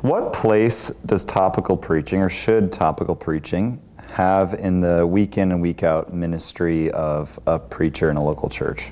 What place does topical preaching, or should topical preaching, have in the week in and week out ministry of a preacher in a local church?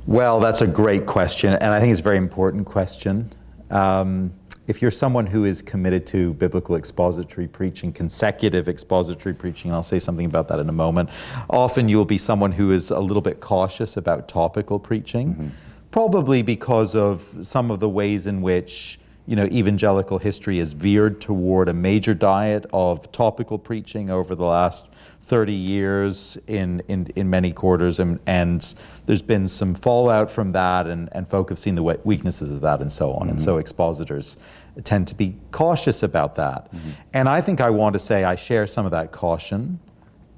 Well, that's a great question, and I think it's a very important question. If you're someone who is committed to biblical expository preaching, consecutive expository preaching, and I'll say something about that in a moment, often you'll be someone who is a little bit cautious about topical preaching, probably because of some of the ways in which evangelical history has veered toward a major diet of topical preaching over the last 30 years in many quarters, and there's been some fallout from that, and folk have seen the weaknesses of that and so on. And so expositors tend to be cautious about that. And I think I want to say I share some of that caution,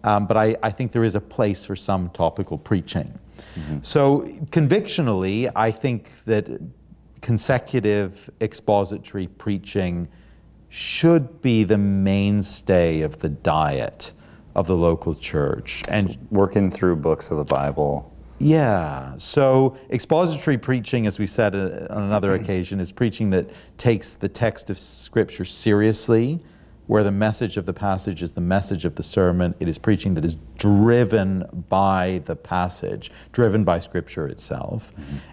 but I think there is a place for some topical preaching. So convictionally, I think that consecutive expository preaching should be the mainstay of the diet of the local church. And working through books of the Bible. Yeah, so expository preaching, as we said on another occasion, is preaching that takes the text of Scripture seriously, where the message of the passage is the message of the sermon. It is preaching that is driven by the passage, driven by Scripture itself.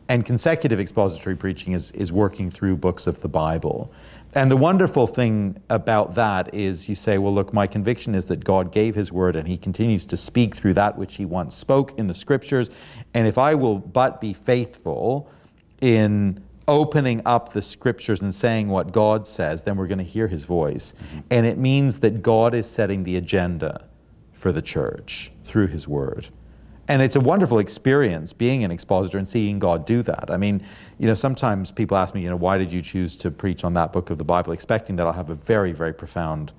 And consecutive expository preaching is working through books of the Bible. And the wonderful thing about that is you say, well, look, my conviction is that God gave His Word and He continues to speak through that which He once spoke in the Scriptures. And if I will but be faithful in opening up the Scriptures and saying what God says, then we're going to hear His voice. And it means that God is setting the agenda for the church through His Word. And it's a wonderful experience being an expositor and seeing God do that. I mean, sometimes people ask me, why did you choose to preach on that book of the Bible, expecting that I'll have a very, very profound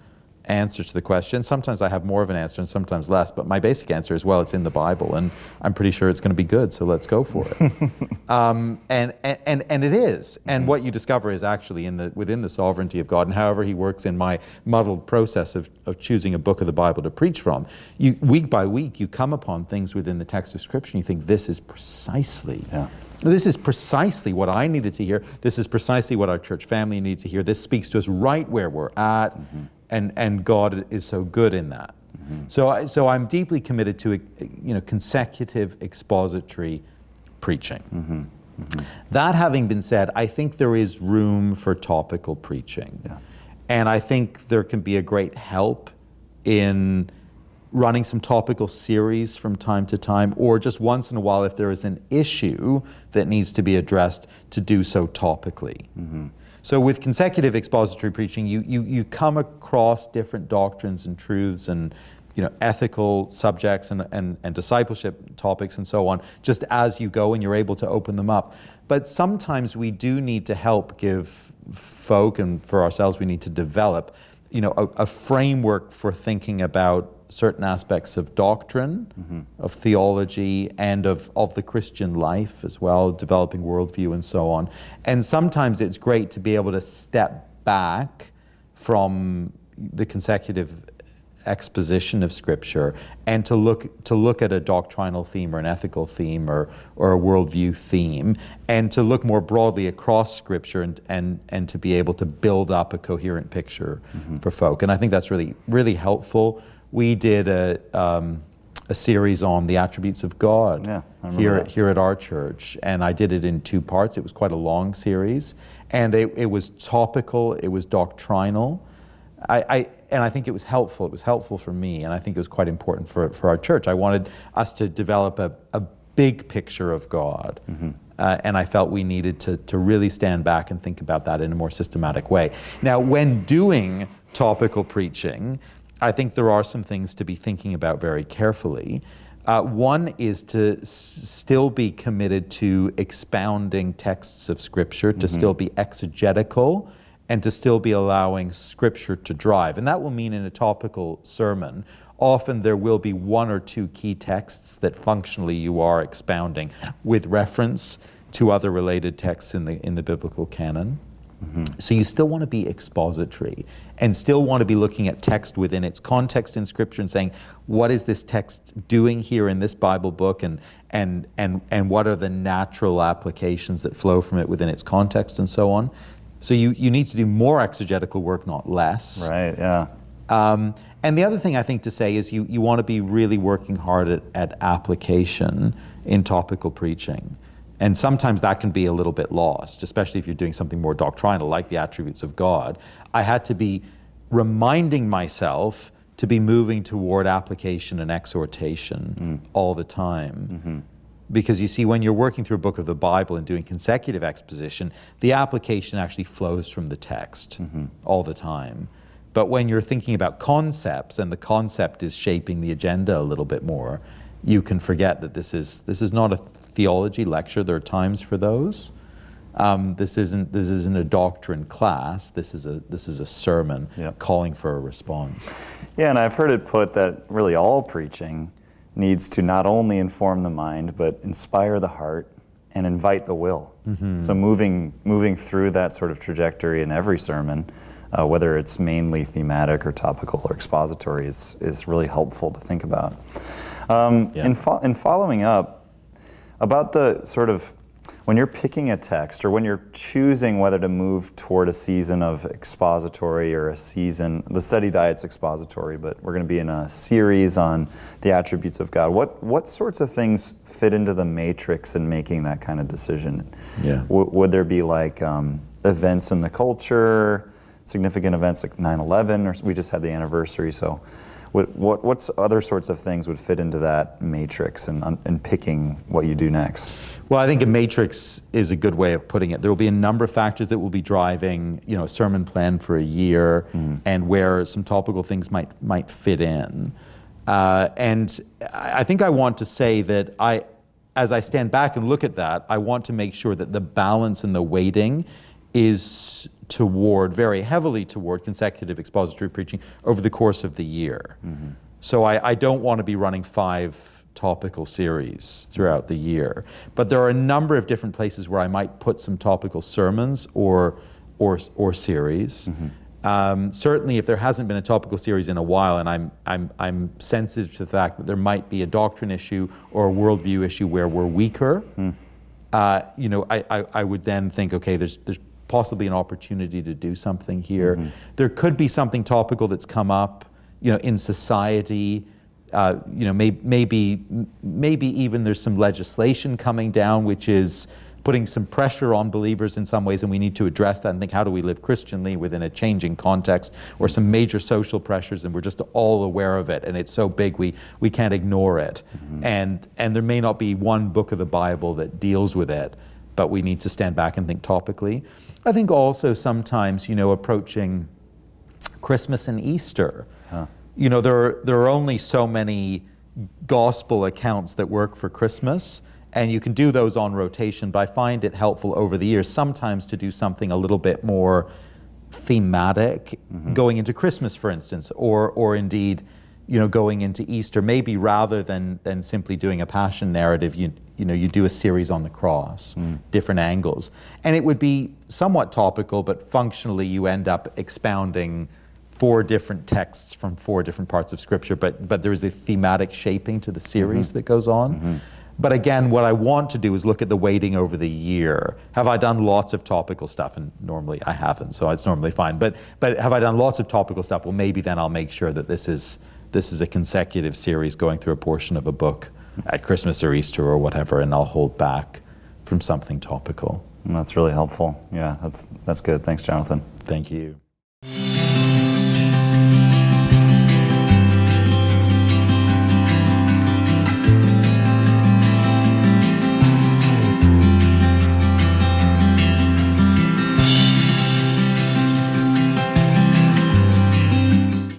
answer to the question. Sometimes I have more of an answer and sometimes less, but my basic answer is, well, it's in the Bible and I'm pretty sure it's going to be good, so let's go for it. And it is. And what you discover is actually within the sovereignty of God, and however He works in my muddled process of choosing a book of the Bible to preach from, week by week you come upon things within the text of Scripture and you think, this is precisely what I needed to hear. This is precisely what our church family needs to hear. This speaks to us right where we're at. And God is so good in that. So I'm deeply committed to consecutive expository preaching. That having been said, I think there is room for topical preaching. And I think there can be a great help in running some topical series from time to time, or just once in a while if there is an issue that needs to be addressed, to do so topically. So with consecutive expository preaching, you come across different doctrines and truths and ethical subjects and discipleship topics and so on, just as you go and you're able to open them up. But sometimes we do need to help give folk, and for ourselves we need to develop a framework for thinking about certain aspects of doctrine, of theology, and of the Christian life as well, developing worldview and so on. And sometimes it's great to be able to step back from the consecutive exposition of Scripture and to look at a doctrinal theme or an ethical theme or a worldview theme, and to look more broadly across Scripture and to be able to build up a coherent picture for folk. And I think that's really, really helpful. We did a series on the attributes of God here at our church, and I did it in 2 parts. It was quite a long series, and it was topical, it was doctrinal. I think it was helpful. It was helpful for me, and I think it was quite important for our church. I wanted us to develop a big picture of God, and I felt we needed to really stand back and think about that in a more systematic way. Now, when doing topical preaching, I think there are some things to be thinking about very carefully. One is to still be committed to expounding texts of Scripture, to still be exegetical, and to still be allowing Scripture to drive. And that will mean in a topical sermon, often there will be 1 or 2 key texts that functionally you are expounding with reference to other related texts in the biblical canon. So you still want to be expository and still want to be looking at text within its context in Scripture and saying, what is this text doing here in this Bible book, and what are the natural applications that flow from it within its context and so on. So you need to do more exegetical work, not less. Right, yeah. And the other thing I think to say is you want to be really working hard at application in topical preaching. And sometimes that can be a little bit lost, especially if you're doing something more doctrinal, like the attributes of God. I had to be reminding myself to be moving toward application and exhortation all the time. Because you see, when you're working through a book of the Bible and doing consecutive exposition, the application actually flows from the text all the time. But when you're thinking about concepts and the concept is shaping the agenda a little bit more, you can forget that this is not a theology lecture. There are times for those. This isn't a doctrine class. This is a sermon calling for a response. Yeah, and I've heard it put that really all preaching needs to not only inform the mind, but inspire the heart and invite the will. So moving through that sort of trajectory in every sermon, whether it's mainly thematic or topical or expository, is really helpful to think about. In following up, about the sort of, when you're picking a text or when you're choosing whether to move toward a season of expository or a season, the study diet's expository, but we're going to be in a series on the attributes of God. What sorts of things fit into the matrix in making that kind of decision? Yeah. Would there be like events in the culture, significant events like 9/11, or we just had the anniversary, so what's other sorts of things would fit into that matrix and picking what you do next? Well, I think a matrix is a good way of putting it. There will be a number of factors that will be driving, a sermon plan for a year, and where some topical things might fit in. And I think I want to say that as I stand back and look at that, I want to make sure that the balance and the weighting is very heavily toward consecutive expository preaching over the course of the year. So I don't want to be running 5 topical series throughout the year. But there are a number of different places where I might put some topical sermons or series. Certainly, if there hasn't been a topical series in a while, and I'm sensitive to the fact that there might be a doctrine issue or a worldview issue where we're weaker, I would then think, okay, there's possibly an opportunity to do something here. There could be something topical that's come up, in society. Maybe even there's some legislation coming down which is putting some pressure on believers in some ways, and we need to address that and think, how do we live Christianly within a changing context, or some major social pressures, and we're just all aware of it, and it's so big we can't ignore it. And there may not be one book of the Bible that deals with it, but we need to stand back and think topically. I think also sometimes, approaching Christmas and Easter, there are only so many gospel accounts that work for Christmas, and you can do those on rotation, but I find it helpful over the years sometimes to do something a little bit more thematic, going into Christmas, for instance, or indeed, going into Easter, maybe rather than simply doing a passion narrative, you do a series on the cross, different angles. And it would be somewhat topical, but functionally you end up expounding 4 different texts from 4 different parts of Scripture, but there is a thematic shaping to the series that goes on. But again, what I want to do is look at the weighting over the year. Have I done lots of topical stuff? And normally I haven't, so it's normally fine. But have I done lots of topical stuff? Well, maybe then I'll make sure that this is a consecutive series going through a portion of a book at Christmas or Easter or whatever, and I'll hold back from something topical. That's really helpful. Yeah, that's good. Thanks, Jonathan. Thank you.